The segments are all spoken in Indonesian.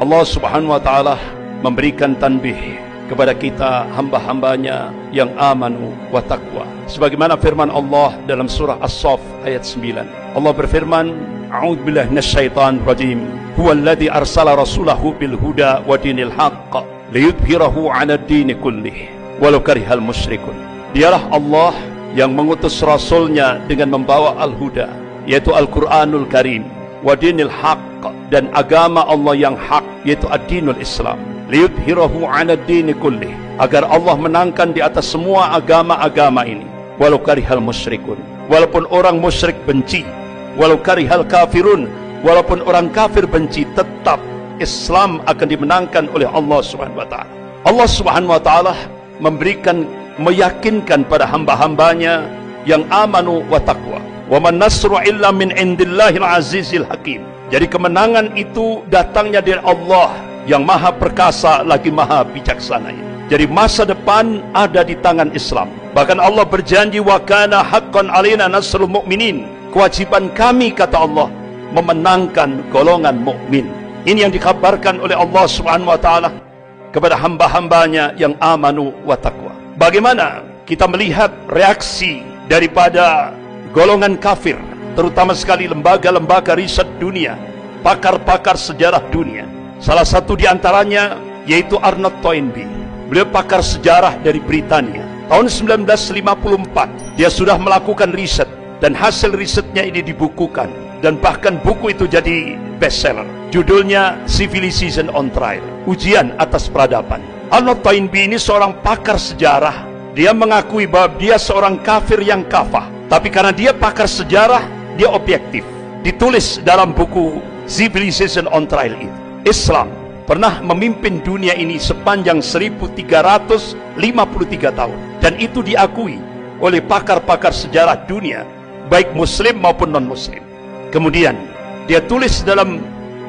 Allah Subhanahu wa Ta'ala memberikan tanbih kepada kita hamba-hambanya yang amanu wa taqwa. Sebagaimana firman Allah dalam surah As-Saff ayat 9. Allah berfirman, A'udzubillahi minasyaitonir rajim. Huwallazi arsala rasulahu bil huda wa dinil haqq liyudhhirahu 'ala ad-dini kullih walau karihal musyrikun. Dialah Allah yang mengutus rasulnya dengan membawa al-huda, yaitu Al-Qur'anul Karim, wa dinil haqq, dan agama Allah yang hak, yaitu ad-dinul Islam. Liyudhhirahu 'ala ad-dini kullih, agar Allah menangkan di atas semua agama-agama ini, walau karihal musyrikun, walaupun orang musyrik benci, walau karihal kafirun, walaupun orang kafir benci, tetap Islam akan dimenangkan oleh Allah Subhanahu wa Ta'ala. Allah Subhanahu wa Ta'ala meyakinkan pada hamba-hambanya yang amanu wa taqwa, wa man nasru illa min indillahil azizil hakim. Jadi kemenangan itu datangnya dari Allah yang maha perkasa lagi maha bijaksana ini. Jadi masa depan ada di tangan Islam. Bahkan Allah berjanji, wa kana haqqan alaina nasrul mu'minin. Kewajiban kami, kata Allah, memenangkan golongan mukmin. Ini yang dikabarkan oleh Allah Subhanahu wa Ta'ala kepada hamba-hambanya yang amanu wa taqwa. Bagaimana kita melihat reaksi daripada golongan kafir, terutama sekali lembaga-lembaga riset dunia, pakar-pakar sejarah dunia. Salah satu di antaranya yaitu Arnold Toynbee. Beliau pakar sejarah dari Britania. Tahun 1954 dia sudah melakukan riset, dan hasil risetnya ini dibukukan, dan bahkan buku itu jadi bestseller. Judulnya Civilization on Trial, ujian atas peradaban. Arnold Toynbee ini seorang pakar sejarah. Dia mengakui bahwa dia seorang kafir yang kafah, tapi karena dia pakar sejarah, dia objektif. Ditulis dalam buku Civilization on Trial itu, Islam pernah memimpin dunia ini sepanjang 1353 tahun, dan itu diakui oleh pakar-pakar sejarah dunia, baik muslim maupun non-muslim. Kemudian dia tulis dalam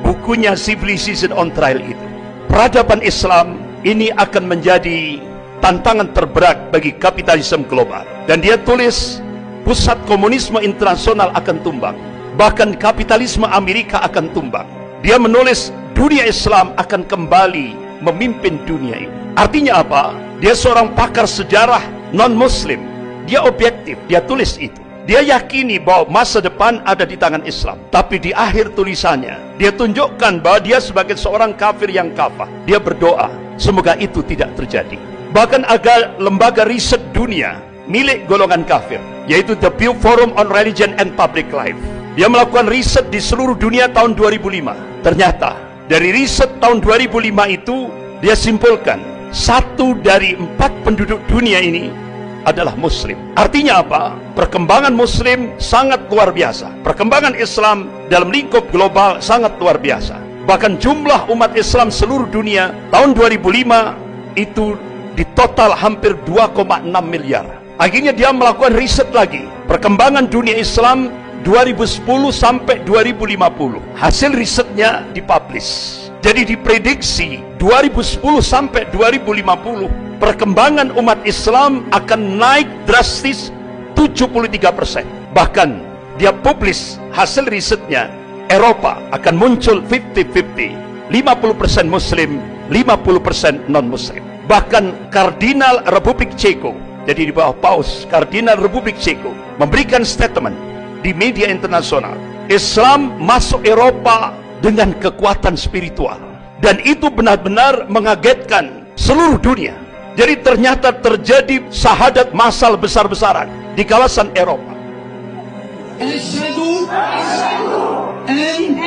bukunya Civilization on Trial itu, peradaban Islam ini akan menjadi tantangan terberat bagi kapitalisme global. Dan dia tulis, pusat komunisme internasional akan tumbang, bahkan kapitalisme Amerika akan tumbang. Dia menulis dunia Islam akan kembali memimpin dunia ini. Artinya apa? Dia seorang pakar sejarah non-muslim, dia objektif, dia tulis itu. Dia yakini bahwa masa depan ada di tangan Islam. Tapi di akhir tulisannya, dia tunjukkan bahwa dia sebagai seorang kafir yang kafah. Dia berdoa, semoga itu tidak terjadi. Bahkan agar lembaga riset dunia milik golongan kafir, yaitu The Pew Forum on Religion and Public Life, dia melakukan riset di seluruh dunia tahun 2005. Ternyata dari riset tahun 2005 itu, dia simpulkan 1 dari 4 penduduk dunia ini adalah muslim. Artinya apa? Perkembangan muslim sangat luar biasa. Perkembangan Islam dalam lingkup global sangat luar biasa. Bahkan jumlah umat Islam seluruh dunia tahun 2005 itu di total hampir 2,6 miliar. Akhirnya dia melakukan riset lagi, perkembangan dunia Islam 2010 sampai 2050. Hasil risetnya dipublish. Jadi diprediksi 2010 sampai 2050 perkembangan umat Islam akan naik drastis 73%. Bahkan dia publish hasil risetnya, Eropa akan muncul 50-50, 50% Muslim, 50% non-Muslim. Bahkan Kardinal Republik Ceko, jadi di bawah Paus, Kardinal Republik Ceko memberikan statement di media internasional, Islam masuk Eropa dengan kekuatan spiritual, dan itu benar-benar mengagetkan seluruh dunia. Jadi ternyata terjadi syahadat massal besar-besaran di kawasan Eropa. Asyhadu an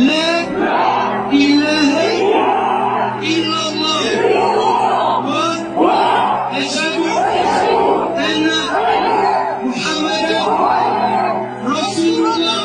la ilaha illallah wa asyhadu anna Muhammadan Rasulullah.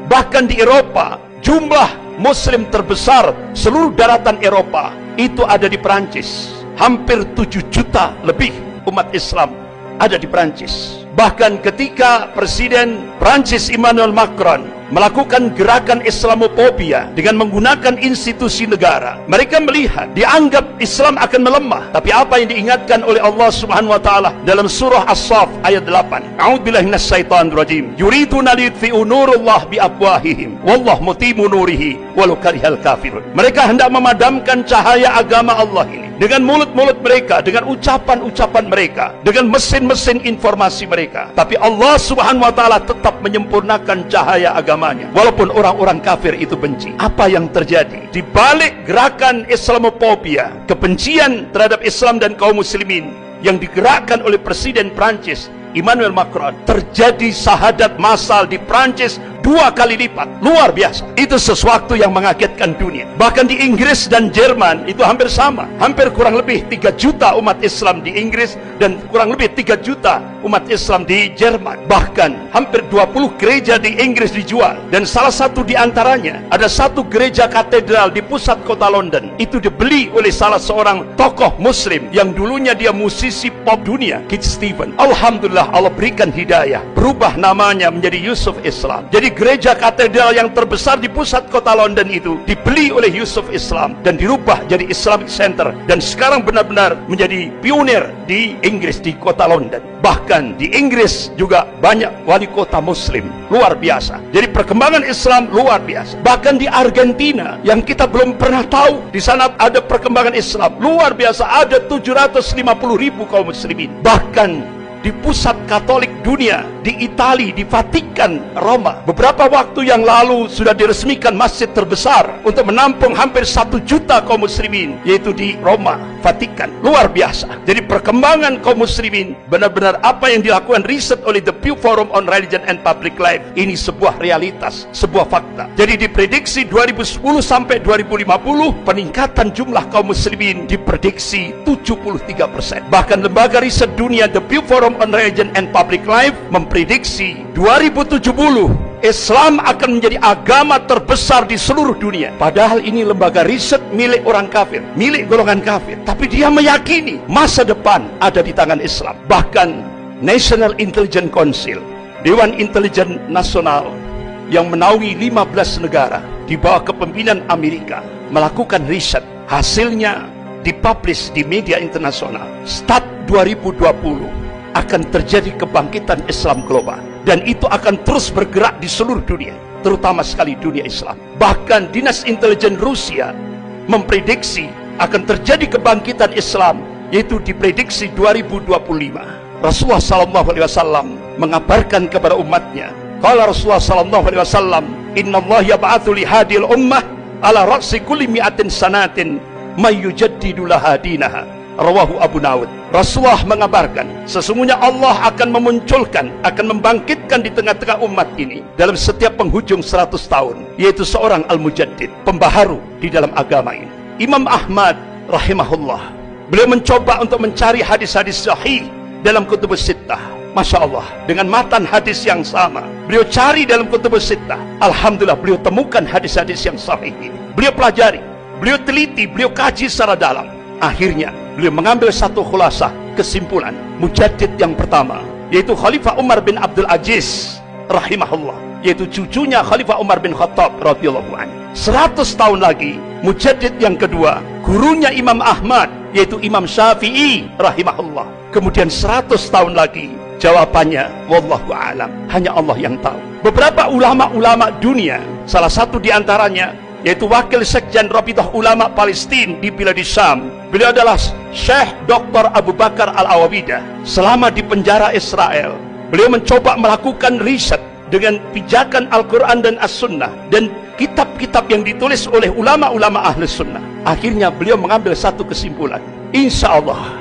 Bahkan di Eropa, jumlah Muslim terbesar seluruh daratan Eropa itu ada di Perancis. Hampir 7 juta lebih umat Islam ada di Perancis. Bahkan ketika Presiden Perancis Emmanuel Macron melakukan gerakan Islamophobia dengan menggunakan institusi negara. Mereka melihat, dianggap Islam akan melemah. Tapi apa yang diingatkan oleh Allah Subhanahu wa taala dalam surah As-Saff ayat 8. A'udzubillahi minasyaitonir rajim. Yuriduna liyutfi'u nurallah biafwahihim wallahu mutimmu nurihi walau karihal kafirun. Mereka hendak memadamkan cahaya agama Allah ini dengan mulut-mulut mereka, dengan ucapan-ucapan mereka, dengan mesin-mesin informasi mereka. Tapi Allah Subhanahu wa taala tetap menyempurnakan cahaya agamanya walaupun orang-orang kafir itu benci. Apa yang terjadi di balik gerakan Islamophobia, kebencian terhadap Islam dan kaum muslimin yang digerakkan oleh Presiden Prancis Emmanuel Macron? Terjadi syahadat massal di Prancis 2 kali lipat. Luar biasa. Itu sesuatu yang mengagetkan dunia. Bahkan di Inggris dan Jerman itu hampir sama. Hampir kurang lebih 3 juta umat Islam di Inggris dan kurang lebih 3 juta umat Islam di Jerman. Bahkan hampir 20 gereja di Inggris dijual. Dan salah satu di antaranya, ada satu gereja katedral di pusat kota London. Itu dibeli oleh salah seorang tokoh muslim yang dulunya dia musisi pop dunia, Kit Stevens. Alhamdulillah, Allah berikan hidayah, berubah namanya menjadi Yusuf Islam. Jadi gereja katedral yang terbesar di pusat kota London itu dibeli oleh Yusuf Islam dan dirubah jadi Islamic Center, dan sekarang benar-benar menjadi pionir di Inggris, di kota London. Bahkan di Inggris juga banyak wali kota muslim. Luar biasa. Jadi perkembangan Islam luar biasa. Bahkan di Argentina yang kita belum pernah tahu, di sana ada perkembangan Islam luar biasa. Ada 750.000 kaum muslimin. Bahkan di pusat Katolik dunia, di Italia, di Vatikan, Roma, beberapa waktu yang lalu sudah diresmikan masjid terbesar untuk menampung hampir 1 juta kaum muslimin, yaitu di Roma, Vatikan. Luar biasa. Jadi perkembangan kaum muslimin, benar-benar apa yang dilakukan riset oleh The Pew Forum on Religion and Public Life, ini sebuah realitas, sebuah fakta. Jadi diprediksi 2010 sampai 2050 peningkatan jumlah kaum muslimin diprediksi 73%. Bahkan lembaga riset dunia The Pew Forum on Religion and Public Life memprediksi 2070 Islam akan menjadi agama terbesar di seluruh dunia. Padahal ini lembaga riset milik orang kafir, milik golongan kafir. Tapi dia meyakini masa depan ada di tangan Islam. Bahkan National Intelligence Council, Dewan Intelijen Nasional yang menaungi 15 negara di bawah kepemimpinan Amerika, melakukan riset. Hasilnya dipublish di media internasional. Start 2020 akan terjadi kebangkitan Islam global, dan itu akan terus bergerak di seluruh dunia, terutama sekali dunia Islam. Bahkan Dinas Intelijen Rusia memprediksi akan terjadi kebangkitan Islam, yaitu diprediksi 2025. Rasulullah SAW mengabarkan kepada umatnya, qala Rasulullah SAW, innallaha yab'atsu li hadhil ummah ala ra'si kulli mi'atin sanatin may yujaddidu laha dinaha. Rawahu Abu Dawud. Rasulullah mengabarkan, sesungguhnya Allah akan memunculkan, akan membangkitkan di tengah-tengah umat ini dalam setiap penghujung 100 tahun, yaitu seorang al-mujaddid, pembaharu di dalam agama ini. Imam Ahmad rahimahullah, beliau mencoba untuk mencari hadis-hadis sahih dalam kutubus sittah. Masya Allah, dengan matan hadis yang sama beliau cari dalam kutubus sittah. Alhamdulillah, beliau temukan hadis-hadis yang sahih ini. Beliau pelajari, beliau teliti, beliau kaji secara dalam. Akhirnya beliau mengambil satu khulasah, kesimpulan. Mujaddid yang pertama, yaitu Khalifah Umar bin Abdul Aziz rahimahullah, yaitu cucunya Khalifah Umar bin Khattab radhiyallahu anhu. 100 tahun lagi, mujaddid yang kedua, gurunya Imam Ahmad, yaitu Imam Syafi'i rahimahullah. Kemudian 100 tahun lagi, jawabannya wallahu a'lam, hanya Allah yang tahu. Beberapa ulama-ulama dunia, salah satu di antaranya yaitu Wakil Sekjen Rabithah Ulama Palestina di Bilad Syam, beliau adalah Syekh Dr. Abu Bakar Al-Awawidah. Selama di penjara Israel, beliau mencoba melakukan riset dengan pijakan Al-Quran dan As-Sunnah dan kitab-kitab yang ditulis oleh ulama-ulama Ahli Sunnah. Akhirnya beliau mengambil satu kesimpulan, insya Allah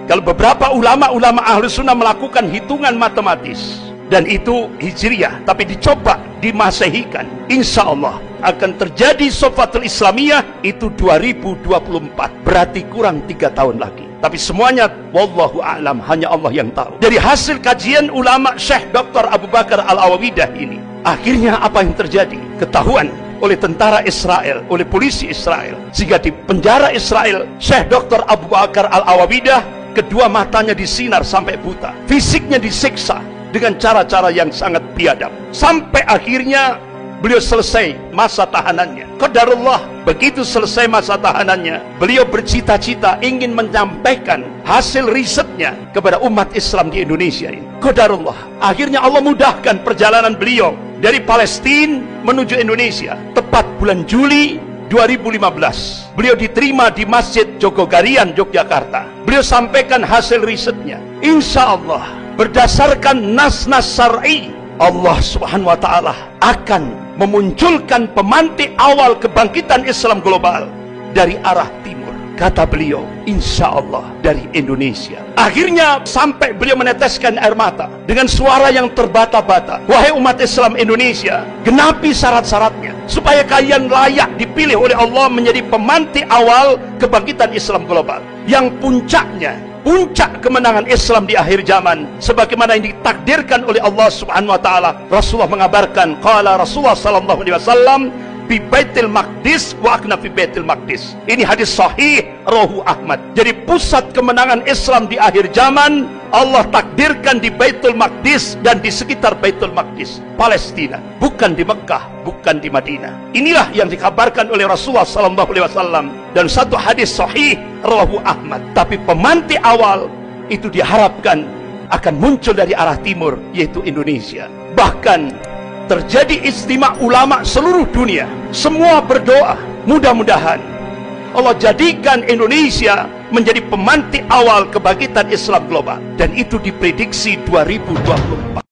kalau beberapa ulama-ulama Ahli Sunnah melakukan hitungan matematis, dan itu hijriyah, tapi dicoba dimasehikan, insya Allah akan terjadi Sofatul Islamiyah itu 2024, berarti kurang 3 tahun lagi. Tapi semuanya wallahu a'lam, hanya Allah yang tahu. Dari hasil kajian ulama Syekh Dr. Abu Bakar Al-Awawidah ini, akhirnya apa yang terjadi? Ketahuan oleh tentara Israel, oleh polisi Israel, sehingga di penjara Israel Syekh Dr. Abu Bakar Al-Awawidah kedua matanya disinar sampai buta, fisiknya disiksa dengan cara-cara yang sangat biadab. Sampai akhirnya beliau selesai masa tahanannya. Qadarullah, begitu selesai masa tahanannya, beliau bercita-cita ingin menyampaikan hasil risetnya kepada umat Islam di Indonesia ini. Qadarullah, akhirnya Allah mudahkan perjalanan beliau dari Palestina menuju Indonesia. Tepat bulan Juli 2015, beliau diterima di Masjid Jogogarian, Yogyakarta. Beliau sampaikan hasil risetnya. Insya Allah, berdasarkan nas-nas syar'i, Allah Subhanahu wa Ta'ala akan memunculkan pemantik awal kebangkitan Islam global dari arah timur. Kata beliau, insya Allah dari Indonesia. Akhirnya sampai beliau meneteskan air mata dengan suara yang terbata-bata. Wahai umat Islam Indonesia, genapi syarat-syaratnya supaya kalian layak dipilih oleh Allah menjadi pemantik awal kebangkitan Islam global, yang puncaknya, puncak kemenangan Islam di akhir zaman sebagaimana yang ditakdirkan oleh Allah Subhanahu wa Ta'ala. Rasulullah mengabarkan, qala Rasulullah sallallahu alaihi wasallam fi Baitul Maqdis wa akna fi Baitul Maqdis. Ini hadis sahih rawahu Ahmad. Jadi pusat kemenangan Islam di akhir zaman Allah takdirkan di Baitul Maqdis dan di sekitar Baitul Maqdis, Palestina, bukan di Mekah, bukan di Madinah. Inilah yang dikabarkan oleh Rasulullah sallallahu alaihi wasallam dan satu hadis sahih rawahu Ahmad. Tapi pemantik awal itu diharapkan akan muncul dari arah timur, yaitu Indonesia. Bahkan terjadi ijtima' ulama seluruh dunia. Semua berdoa, mudah-mudahan Allah jadikan Indonesia menjadi pemantik awal kebangkitan Islam global. Dan itu diprediksi 2024.